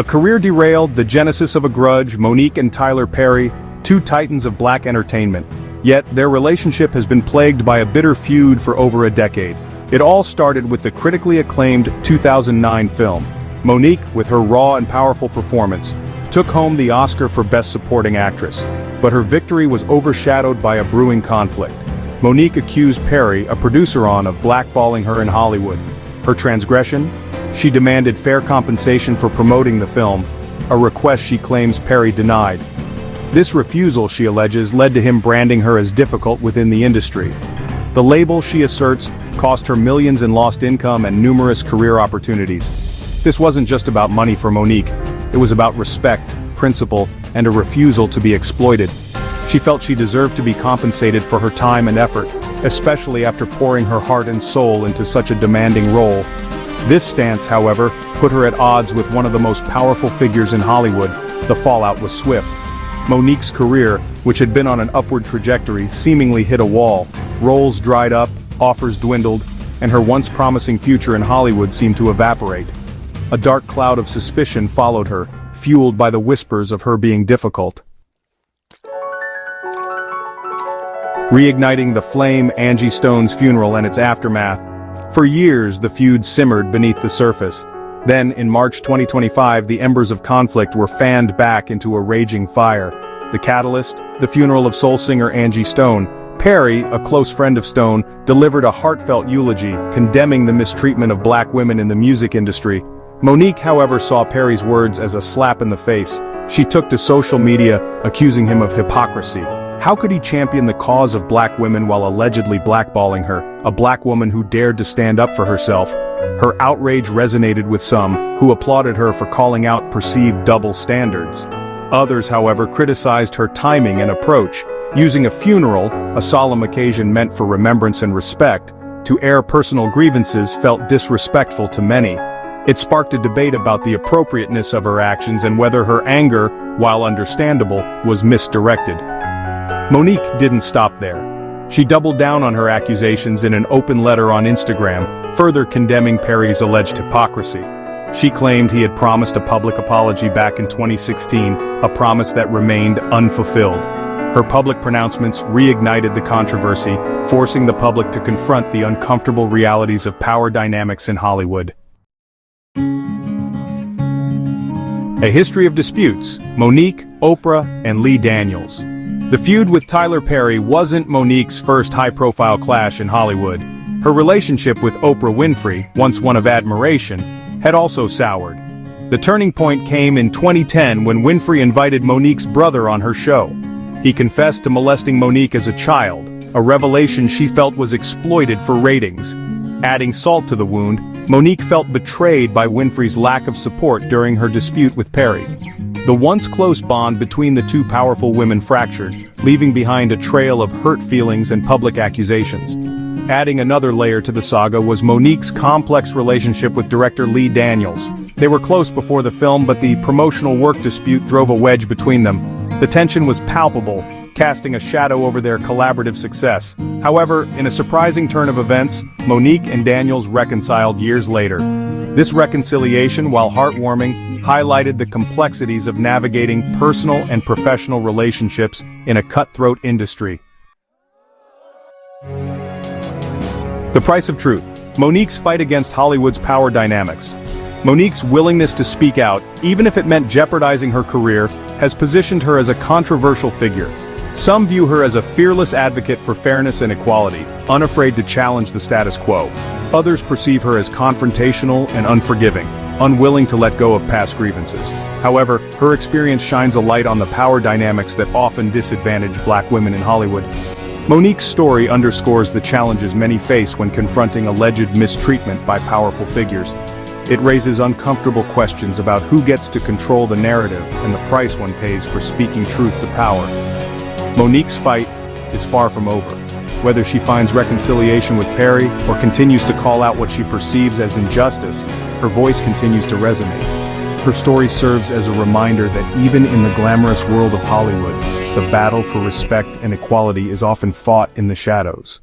A career derailed, the genesis of a grudge, Monique and Tyler Perry, two titans of black entertainment. Yet, their relationship has been plagued by a bitter feud for over a decade. It all started with the critically acclaimed 2009 film. Monique, with her raw and powerful performance, took home the Oscar for Best Supporting Actress. But her victory was overshadowed by a brewing conflict. Monique accused Perry, a producer of blackballing her in Hollywood. Her transgression? She demanded fair compensation for promoting the film, a request she claims Perry denied. This refusal, she alleges, led to him branding her as difficult within the industry. The label, she asserts, cost her millions in lost income and numerous career opportunities. This wasn't just about money for Monique, it was about respect, principle, and a refusal to be exploited. She felt she deserved to be compensated for her time and effort, especially after pouring her heart and soul into such a demanding role. This stance, however, put her at odds with one of the most powerful figures in Hollywood. The fallout was swift. Monique's career, which had been on an upward trajectory, seemingly hit a wall. Roles dried up, offers dwindled, and her once promising future in Hollywood seemed to evaporate. A dark cloud of suspicion followed her, fueled by the whispers of her being difficult. Reigniting the flame, Angie Stone's funeral and its aftermath. For years, the feud simmered beneath the surface. Then, in March 2025, the embers of conflict were fanned back into a raging fire. The catalyst? The funeral of soul singer Angie Stone. Perry, a close friend of Stone, delivered a heartfelt eulogy, condemning the mistreatment of black women in the music industry. Monique, however, saw Perry's words as a slap in the face. She took to social media, accusing him of hypocrisy. How could he champion the cause of black women while allegedly blackballing her, a black woman who dared to stand up for herself? Her outrage resonated with some, who applauded her for calling out perceived double standards. Others, however, criticized her timing and approach, using a funeral, a solemn occasion meant for remembrance and respect, to air personal grievances felt disrespectful to many. It sparked a debate about the appropriateness of her actions and whether her anger, while understandable, was misdirected. Monique didn't stop there. She doubled down on her accusations in an open letter on Instagram, further condemning Perry's alleged hypocrisy. She claimed he had promised a public apology back in 2016, a promise that remained unfulfilled. Her public pronouncements reignited the controversy, forcing the public to confront the uncomfortable realities of power dynamics in Hollywood. A history of disputes: Monique, Oprah, and Lee Daniels. The feud with Tyler Perry wasn't Monique's first high-profile clash in Hollywood. Her relationship with Oprah Winfrey, once one of admiration, had also soured. The turning point came in 2010 when Winfrey invited Monique's brother on her show. He confessed to molesting Monique as a child, a revelation she felt was exploited for ratings. Adding salt to the wound, Monique felt betrayed by Winfrey's lack of support during her dispute with Perry. The once close bond between the two powerful women fractured, leaving behind a trail of hurt feelings and public accusations. Adding another layer to the saga was Monique's complex relationship with director Lee Daniels. They were close before the film, but the promotional work dispute drove a wedge between them. The tension was palpable, casting a shadow over their collaborative success. However, in a surprising turn of events, Monique and Daniels reconciled years later. This reconciliation, while heartwarming, highlighted the complexities of navigating personal and professional relationships in a cutthroat industry. The price of truth: Monique's fight against Hollywood's power dynamics. Monique's willingness to speak out, even if it meant jeopardizing her career, has positioned her as a controversial figure. Some view her as a fearless advocate for fairness and equality, unafraid to challenge the status quo. Others perceive her as confrontational and unforgiving, unwilling to let go of past grievances. However, her experience shines a light on the power dynamics that often disadvantage black women in Hollywood. Monique's story underscores the challenges many face when confronting alleged mistreatment by powerful figures. It raises uncomfortable questions about who gets to control the narrative and the price one pays for speaking truth to power. Monique's fight is far from over. Whether she finds reconciliation with Perry or continues to call out what she perceives as injustice, her voice continues to resonate. Her story serves as a reminder that even in the glamorous world of Hollywood, the battle for respect and equality is often fought in the shadows.